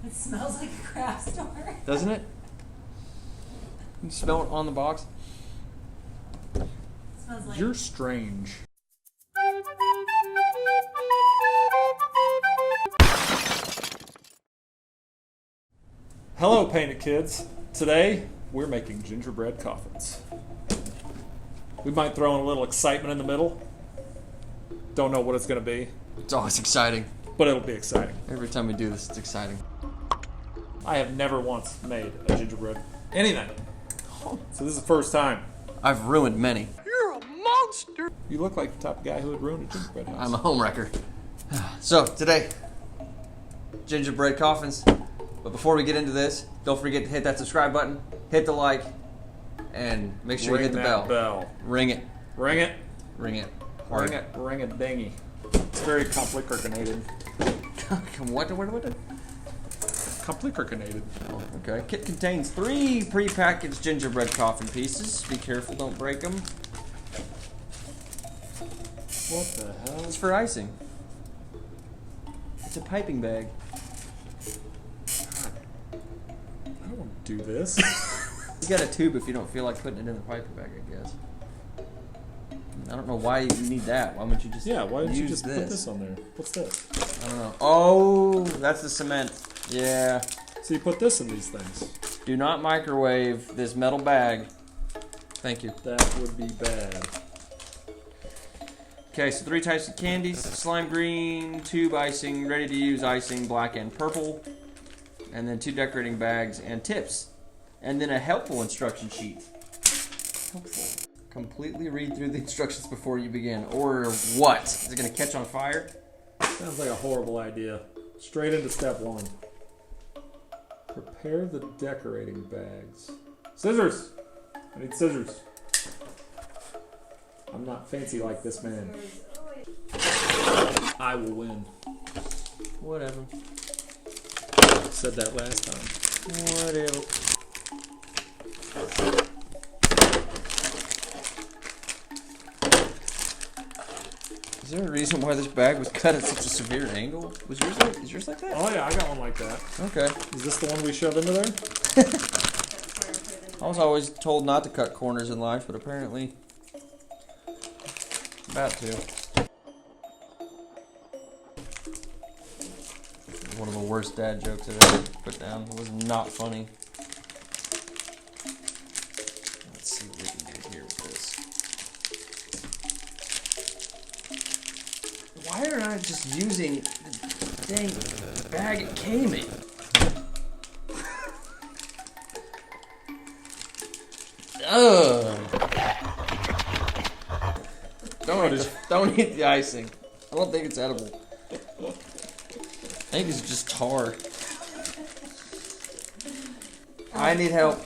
It smells like a craft store. Doesn't it? You smell it on the box? It smells like... You're strange. Hello, Painted Kids. Today, we're making gingerbread coffins. We might throw in a little excitement in the middle. Don't know what it's going to be, It's always exciting. but it'll be exciting. Every time we do this, it's exciting. I have never once made a gingerbread anything. So this is the first time. I've ruined many. You're a monster! You look like the type of guy who would ruin a gingerbread house. I'm a homewrecker. So, today, gingerbread coffins. But before we get into this, don't forget to hit that subscribe button, hit the like, and make sure you hit the bell. Ring it. Ring it. Ring it. Hard. Ring it. Ring it dingy. It's very complicated. What? Complicated. Oh, okay. Kit contains 3 pre-packaged gingerbread coffin pieces. Be careful, don't break them. What the hell? It's for icing. It's a piping bag. I don't want to do this. You got a tube if you don't feel like putting it in the piping bag, I guess. I don't know why you need that. Why wouldn't you just Yeah, why didn't you just use put this on there? What's this? I don't know. Oh, that's the cement. Yeah. So you put this in these things. Do not microwave this metal bag. Thank you. That would be bad. Okay, so 3 types of candies. Slime green, tube icing, ready to use icing, black and purple. And then 2 decorating bags and tips. And then a helpful instruction sheet. Helpful. Completely read through the instructions before you begin. Or what? Is it going to catch on fire? Sounds like a horrible idea. Straight into step 1. Prepare the decorating bags. Scissors! I need scissors. I'm not fancy like this man. I will win. Whatever. Said that last time. Whatever. Is there a reason why this bag was cut at such a severe angle? Is yours like that? Oh yeah, I got one like that. Okay. Is this the one we shove into there? I was always told not to cut corners in life, but apparently about to. One of the worst dad jokes I've ever put down. It was not funny. Let's see what we can do here with this. Why are I just using the dang bag it came in? Ugh. Don't eat the icing. I don't think it's edible. I think it's just tar. I need help.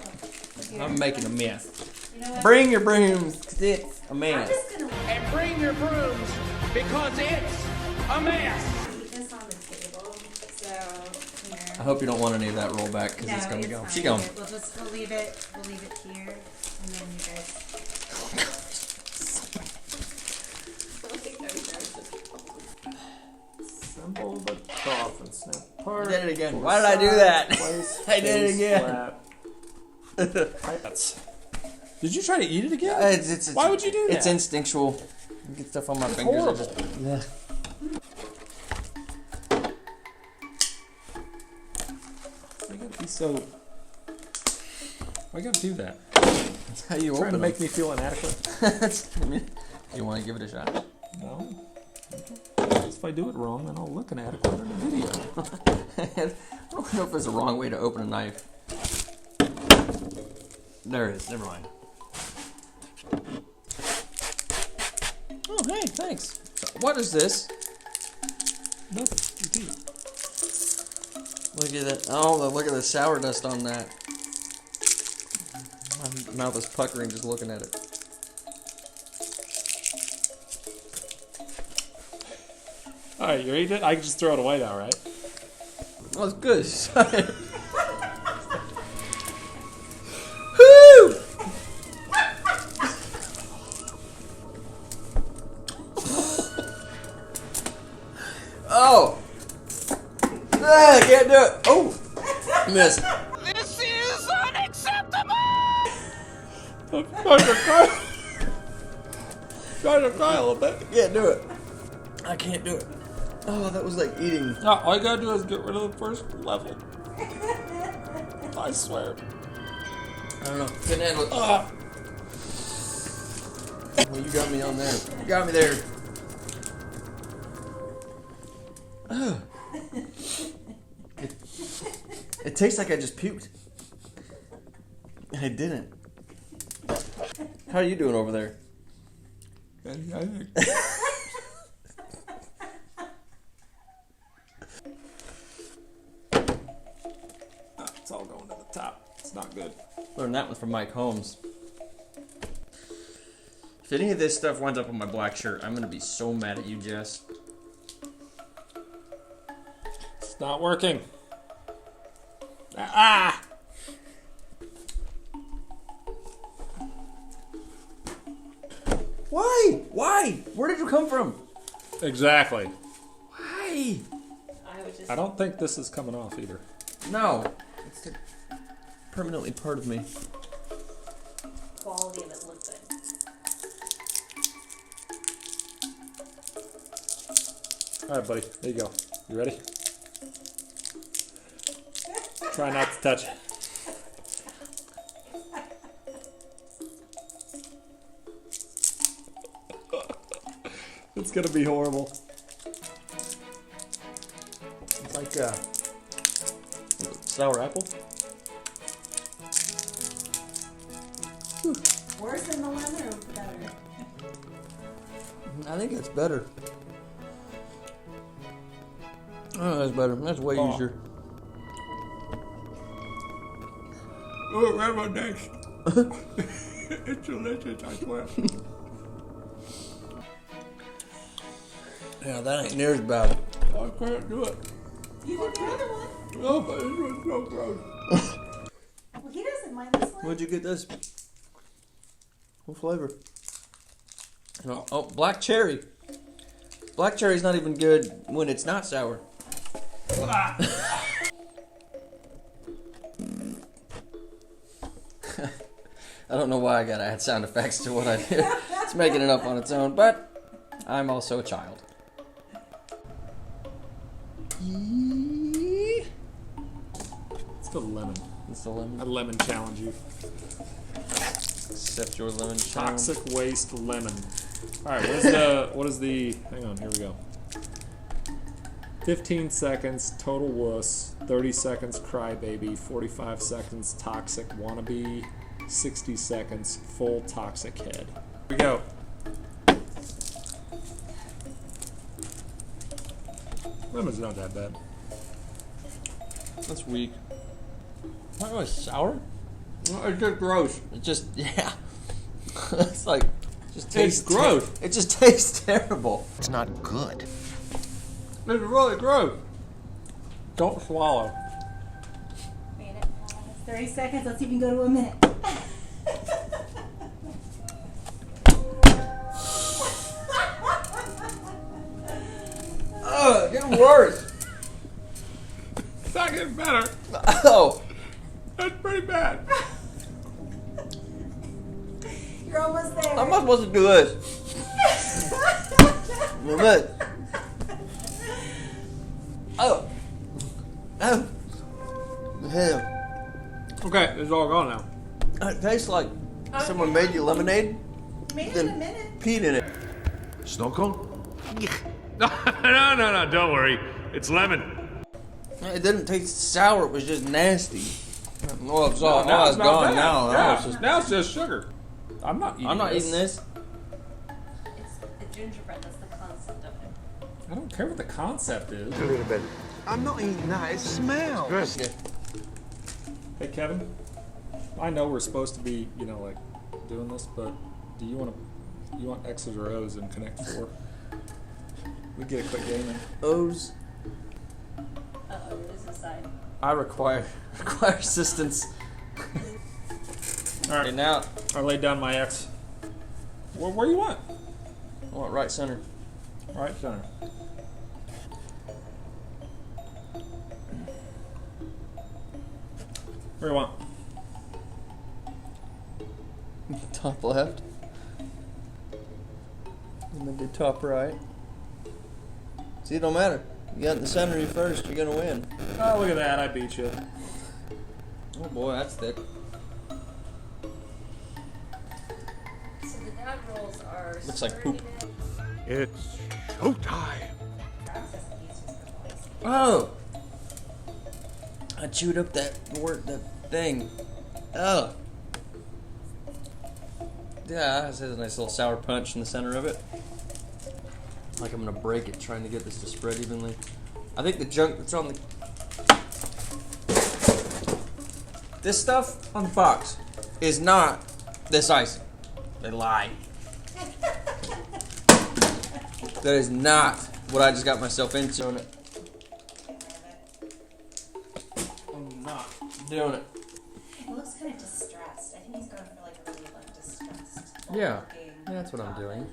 I'm making a mess. You know what? Bring your brooms, 'cause it's a I'm mess. just gonna And bring your brooms, because it's a mess! leave this on the table. So, here. I hope you don't want any of that roll back, because it's gonna go. fine. She gone. We'll leave it here, and then you guys. Assemble the coffin. Snap apart. I did it again. Four Why did I do sides, that? place, I did it face again. flat. Did you try to eat it again? Why would you do that? It's instinctual. I get stuff on my fingers. horrible. Yeah. Why you gotta be so? Why you gotta do that? That's how you Trying open to them. make me feel inadequate? I mean, you want to give it a shot? No. If I do it wrong, then I'll look inadequate in the video. I don't know if there's a wrong way to open a knife. There is. Never mind. Oh, hey, thanks. What is this? Nothing. Look at that. Oh, look at the sour dust on that. My mouth is puckering just looking at it. Alright, you eating it? I can just throw it away now, right? Oh, it's good. Woo! Oh! Ah, I can't do it. Oh! Missed. This is unacceptable! I'm starting to cry. Starting to cry a little bit. I can't do it. I can't do it. Oh, that was like eating. No, all you gotta do is get rid of the first level. I swear. I don't know. Couldn't handle it. Well, you got me on there. You got me there. Oh. It tastes like I just puked. And I didn't. How are you doing over there? It's all going to the top. It's not good. Learned that one from Mike Holmes. If any of this stuff winds up on my black shirt, I'm gonna be so mad at you, Jess. It's not working. Ah! Why? Why? Where did you come from? Exactly. Why? I don't think this is coming off either. No. It's permanently part of me. Quality of it looks good. All right, buddy. There you go. You ready? Try not to touch it. It's gonna be horrible. It's like sour apple. Worse than the lemon or better? I think it's better. Oh, that's better. That's way easier. Oh, right my next. It's delicious, I swear. Yeah, that ain't near as bad. I can't do it. You did the other one. Oh, but this one's so gross. Well, he doesn't mind this one. Where'd you get this? What flavor? Oh, black cherry. Black cherry's not even good when it's not sour. I don't know why I gotta add sound effects to what I do. It's making it up on its own, but I'm also a child. It's the lemon. It's the lemon. I lemon challenge you. Accept your lemon challenge. Toxic waste lemon. Alright, what is the hang on, here we go. 15 seconds, total wuss, 30 seconds crybaby, 45 seconds toxic wannabe, 60 seconds full toxic head. Here we go. Lemon's not that bad. That's weak. Not really sour. It's just gross. It just, yeah. It's like, just tastes gross. It just tastes terrible. It's not good. It's really gross. Don't swallow. Minute. 30 seconds. Let's even go to a minute. Ugh, getting worse. It's not getting better. Oh. That's pretty bad. You're almost there. How am I supposed to do this? Look. Oh. Oh. Hell. Okay, it's all gone now. It tastes like someone made you lemonade, Made it then in a minute. peed in it. Snow cone? No, don't worry. It's lemon. It didn't taste sour. It was just nasty. Well, it's all now it's not gone bad. now. Yeah, now it's just sugar. I'm not eating I'm not eating this. It's the gingerbread. That's the concept of it. I don't care what the concept is. A little bit. I'm not eating that. It smells. Yeah. Hey, Kevin. I know we're supposed to be, like doing this, but do you want X's or O's in Connect 4? We get a quick game in. O's. Uh-oh, this is side. I require assistance. All right, Okay, now I laid down my X. Where you want? I want right center. Right center. Where do you want? Top left. And then do top right. See, it don't matter. You got in the center you first, you're gonna win. Oh, look at that. I beat you. Oh boy, that's thick. So the dad rolls are. Looks like poop. It's showtime. Oh! I chewed up that thing. Oh. Yeah, it has a nice little sour punch in the center of it. Like I'm gonna break it trying to get this to spread evenly. I think the junk that's on the... This stuff on the box is not this icing. They lie. That is not what I just got myself into. I'm not doing it. It looks kind of distressed. I think he's going for like a really like distressed. Yeah. looking That's what I'm doing.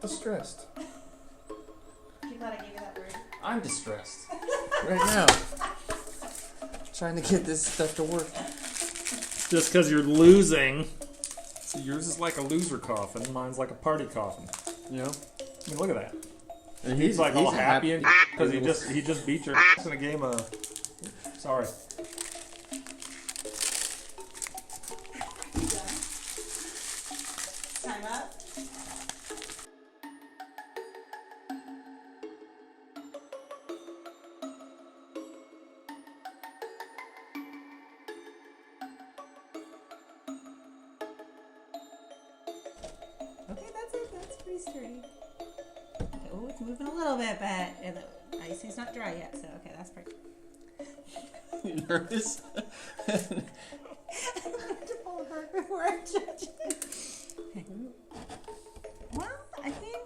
Distressed. You glad I gave you that word? I'm distressed. Right now. Trying to get this stuff to work. Just because you're losing. So yours is like a loser coffin. Mine's like a party coffin. You know? I mean, look at that. And He's like all happy and because he just beat your ass in a game of. Sorry. Time up. Okay, that's it. That's pretty sturdy. Okay, oh, it's moving a little bit, but the icing's not dry yet, so okay, that's pretty. You nervous? I have to pull apart before I judge it. Well, I think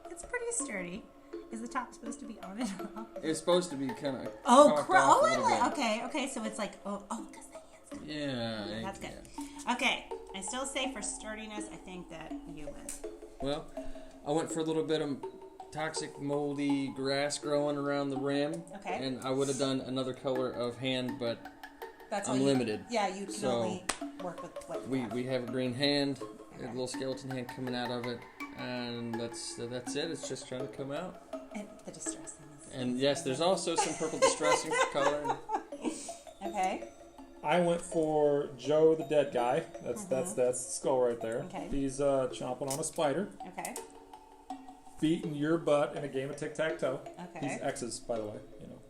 it's pretty sturdy. Is the top supposed to be on it or off? It's supposed to be kind of. Okay, so it's like, because the hands. Yeah. That's good. Okay, I still say for sturdiness, I think that you win. Well, I went for a little bit of toxic, moldy grass growing around the rim. Okay. And I would have done another color of hand, but That's I'm limited. Yeah, you can So, only work with what you have. we have a green hand, a Okay. little skeleton hand coming out of it, and that's it. It's just trying to come out. And the distressing is. And yes, there's also some purple distressing color. Okay. I went for Joe the dead guy. That's the skull right there. Okay. He's chomping on a spider. Okay. Beating your butt in a game of tic-tac-toe. Okay. He's X's, by the way. You know,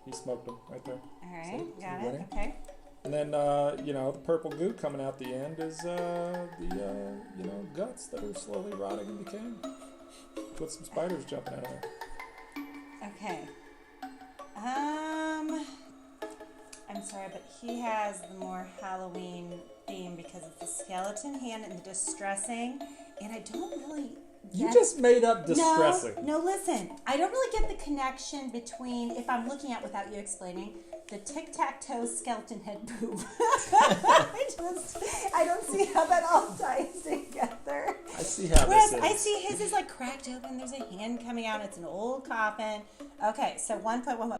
he smoked them right there. All right. See? Got See it. winning? Okay. And then, the purple goo coming out the end is the guts that are slowly rotting and decaying. With some spiders jumping out of there. Okay. I'm sorry, but he has the more Halloween theme because it's the skeleton hand and the distressing, and I don't really. You just made up distressing. No, listen. I don't really get the connection between, if I'm looking at without you explaining, the tic-tac-toe skeleton head boob. I don't see how that all ties together. I see how Whereas this is. I see his is like cracked open. There's a hand coming out. It's an old coffin. Okay, so 1.1.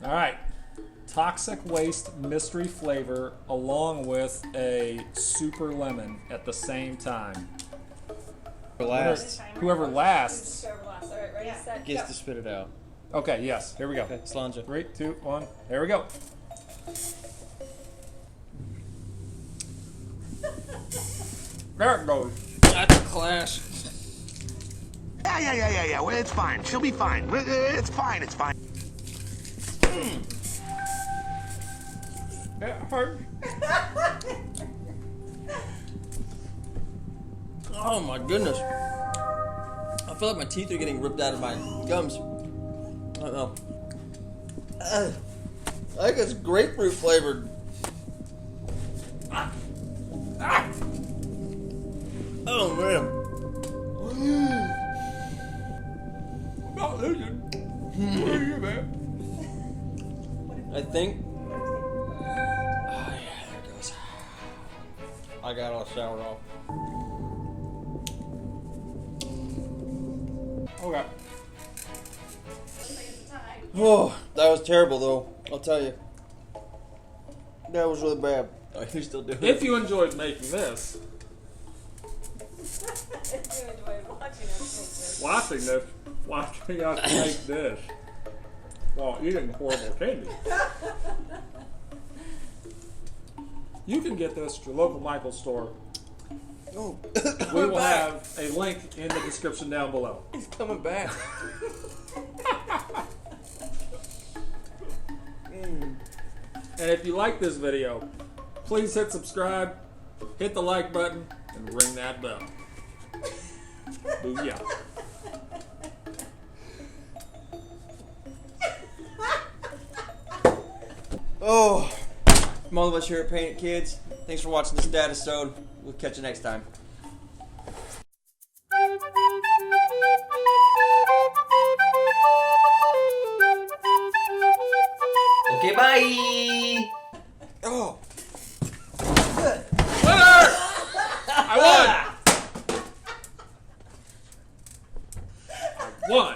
All right. Toxic waste mystery flavor along with a super lemon at the same time. Whoever lasts. Alright, ready, set, Gets go. to spit it out. Okay, yes. Here we go. Okay, Slanja. 3, 2, 1. There we go. There it goes. That's a clash. Yeah. Well, it's fine. She'll be fine. It's fine. It hurts. Oh my goodness. I feel like my teeth are getting ripped out of my gums. I don't know. I think it's grapefruit flavored. Oh man. I'm not losing. What are you, man? I think. Oh yeah, there it goes. I got all showered off. Okay. Oh, that was terrible though. I'll tell you. That was really bad. Oh, you're still doing it. If you enjoyed making this, watching us make this while eating horrible candy, you can get this at your local Michael's store. Oh, We will have a link in the description down below. He's coming back. And if you like this video, please hit subscribe, hit the like button, and ring that bell. Booyah. Oh, from all of us here at Paint It Kids, thanks for watching this Dadisode. We'll catch you next time. Okay, bye. Oh. Good. Winner! I won! I won!